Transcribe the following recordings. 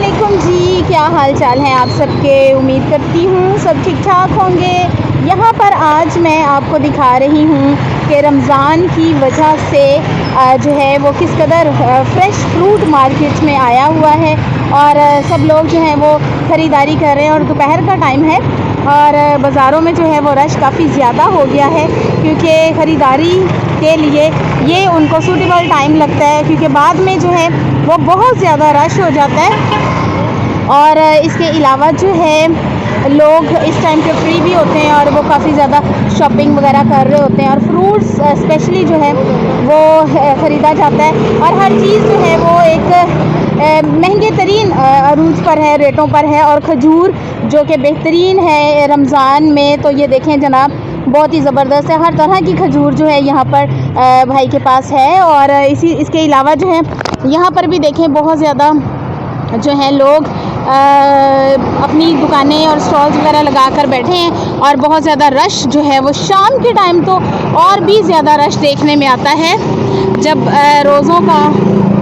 वालेकुम जी, क्या हाल चाल हैं आप सबके। उम्मीद करती हूँ सब ठीक ठाक होंगे। यहाँ पर आज मैं आपको दिखा रही हूँ कि रमज़ान की वजह से जो है वो किस कदर फ्रेश फ्रूट मार्केट में आया हुआ है और सब लोग जो हैं वो ख़रीदारी कर रहे हैं और दोपहर का टाइम है और बाज़ारों में जो है वो रश काफ़ी ज़्यादा हो गया है क्योंकि ख़रीदारी के लिए ये उनको सूटेबल टाइम लगता है क्योंकि बाद में जो है वो बहुत ज़्यादा रश हो जाता है। और इसके अलावा जो है लोग इस टाइम पे फ्री भी होते हैं और वो काफ़ी ज़्यादा शॉपिंग वगैरह कर रहे होते हैं और फ्रूट्स स्पेशली जो है वो ख़रीदा जाता है और हर चीज़ जो है वो एक महंगे तरीन अरूज पर है, रेटों पर है। और खजूर जो कि बेहतरीन है रमज़ान में, तो ये देखें जनाब बहुत ही ज़बरदस्त है। हर तरह की खजूर जो है यहाँ पर भाई के पास है। और इसके अलावा जो है यहाँ पर भी देखें बहुत ज़्यादा जो है लोग अपनी दुकानें और स्टॉल्स वगैरह लगा कर बैठे हैं और बहुत ज़्यादा रश जो है वो शाम के टाइम तो और भी ज़्यादा रश देखने में आता है जब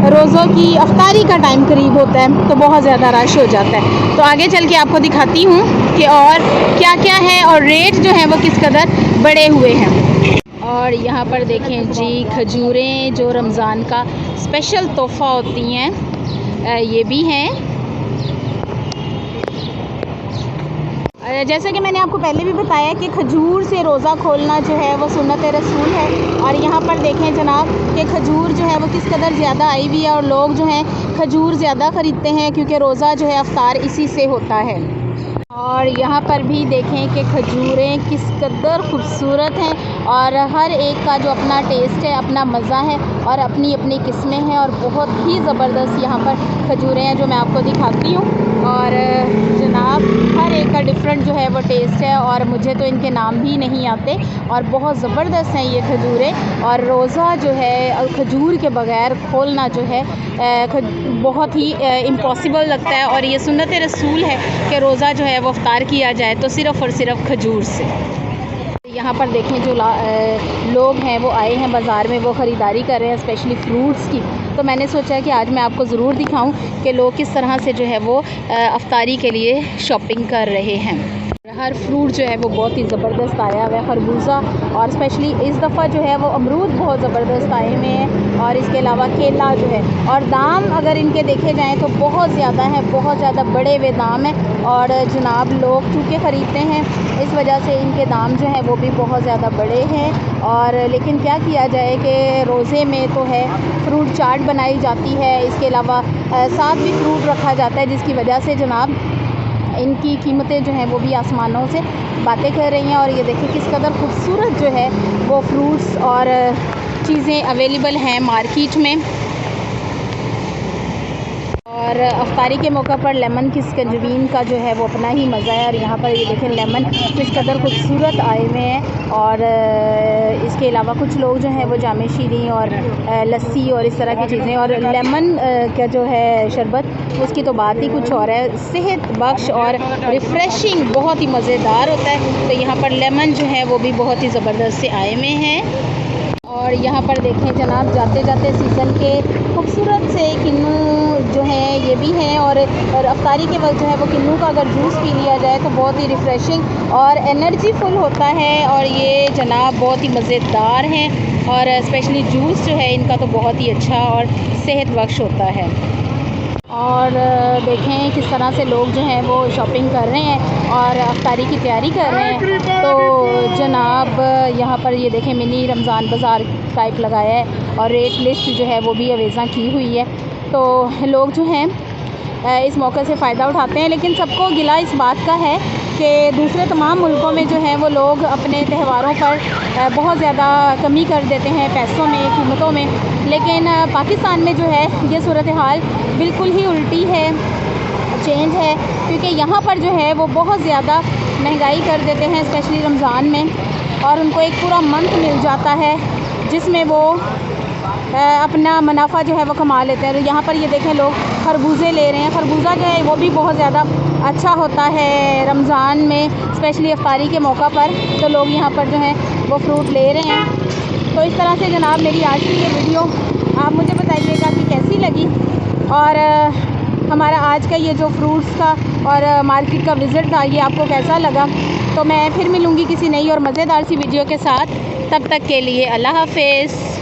रोज़ों की अफ्तारी का टाइम करीब होता है तो बहुत ज़्यादा रश हो जाता है। तो आगे चल के आपको दिखाती हूँ कि और क्या क्या है और रेट जो है वो किस कदर बढ़े हुए हैं। और यहाँ पर देखें जी खजूरें जो रमज़ान का स्पेशल तोहफ़ा होती हैं ये भी हैं। जैसे कि मैंने आपको पहले भी बताया कि खजूर से रोज़ा खोलना जो है वो सुन्नत रसूल है। और यहाँ पर देखें जनाब कि खजूर जो है वो किस कदर ज़्यादा आई हुई है और लोग जो हैं खजूर ज़्यादा ख़रीदते हैं क्योंकि रोज़ा जो है अफ्तार इसी से होता है। और यहाँ पर भी देखें कि खजूरें किस कदर खूबसूरत हैं और हर एक का जो अपना टेस्ट है, अपना मज़ा है और अपनी अपनी किस्में हैं और बहुत ही ज़बरदस्त यहाँ पर खजूरें हैं जो मैं आपको दिखाती हूँ। और जनाब हर एक का डिफरेंट जो है वो टेस्ट है और मुझे तो इनके नाम भी नहीं आते और बहुत ज़बरदस्त हैं ये खजूरें। और रोज़ा जो है खजूर के बग़ैर खोलना जो है बहुत ही इम्पॉसिबल लगता है और ये सुन्नत रसूल है कि रोज़ा जो है वो अफ्तार किया जाए तो सिर्फ़ और सिर्फ खजूर से। यहाँ पर देखें जो लोग हैं वो आए हैं बाज़ार में, वो ख़रीदारी कर रहे हैं स्पेशली फ्रूट्स की। तो मैंने सोचा कि आज मैं आपको ज़रूर दिखाऊं कि लोग किस तरह से जो है वो अफ्तारी के लिए शॉपिंग कर रहे हैं। हर फ्रूट जो है वो बहुत ही ज़बरदस्त आया हुआ है। खरबूजा और स्पेशली इस दफ़ा जो है वो अमरूद बहुत ज़बरदस्त आए हुए हैं और इसके अलावा केला जो है। और दाम अगर इनके देखे जाएँ तो बहुत ज़्यादा है, बहुत ज़्यादा बड़े हुए दाम हैं और जनाब लोग चूँकि ख़रीदते हैं इस वजह से इनके दाम जो हैं वो भी बहुत ज़्यादा बड़े हैं। और लेकिन क्या किया जाए कि रोज़े में तो है फ्रूट चाट बनाई जाती है, इसके अलावा साथ भी फ्रूट रखा जाता है जिसकी वजह से जनाब इनकी कीमतें जो हैं वो भी आसमानों से बातें कर रही हैं। और ये देखिए किस कदर खूबसूरत जो है वो फ्रूट्स और चीज़ें अवेलेबल हैं मार्केट में। और अफ्तारी के मौका पर लेमन की स्कंजबीन का जो है वो अपना ही मज़ा है। और यहाँ पर ये देखें लेमन किस कदर खूबसूरत आए हुए हैं। और इसके अलावा कुछ लोग जो हैं वो जामे शीरी और लस्सी और इस तरह की चीज़ें और लेमन का जो है शरबत उसकी तो बात ही कुछ और है, सेहत बख्श और रिफ़्रेशिंग बहुत ही मज़ेदार होता है। तो यहाँ पर लेमन जो है वो भी बहुत ही ज़बरदस्त से आए हुए हैं। और यहाँ पर देखें जनाब जाते जाते सीज़न के खूबसूरत से किन्नू जो है ये भी हैं। और अफ्तारी के वक्त जो है वो किन्नू का अगर जूस पी लिया जाए तो बहुत ही रिफ़्रेशिंग और एनर्जी फुल होता है। और ये जनाब बहुत ही मज़ेदार हैं और स्पेशली जूस जो है इनका तो बहुत ही अच्छा और सेहत बख्श होता है। और देखें किस तरह से लोग जो हैं वो शॉपिंग कर रहे हैं और अफ्तारी की तैयारी कर रहे हैं। तो जनाब यहाँ पर ये देखें मिनी रमज़ान बाज़ार टाइप लगाया है और रेट लिस्ट जो है वो भी अवेज़ा की हुई है। तो लोग जो हैं इस मौके से फ़ायदा उठाते हैं, लेकिन सबको गिला इस बात का है कि दूसरे तमाम मुल्कों में जो है वो लोग अपने त्योहारों पर बहुत ज़्यादा कमी कर देते हैं पैसों में, कीमतों में। लेकिन पाकिस्तान में जो है ये सूरत हाल बिल्कुल ही उल्टी है, चेंज है, क्योंकि यहाँ पर जो है वो बहुत ज़्यादा महंगाई कर देते हैं स्पेशली रमज़ान में और उनको एक पूरा मंथ मिल जाता है जिसमें वो अपना मुनाफा जो है वो कमा लेते हैं। तो यहाँ पर ये देखें लोग खरबूजे ले रहे हैं। खरबूजा जो है वो भी बहुत ज़्यादा अच्छा होता है रमज़ान में स्पेशली अफ्तारी के मौका पर, तो लोग यहाँ पर जो है वो फ्रूट ले रहे हैं। तो इस तरह से जनाब मेरी आज की ये वीडियो आप मुझे बताइएगा कि कैसी लगी और हमारा आज का ये जो फ्रूट्स का और मार्केट का विज़िट था ये आपको कैसा लगा। तो मैं फिर मिलूँगी किसी नई और मज़ेदार सी वीडियो के साथ। तब तक के लिए अल्लाह हाफ़िज़।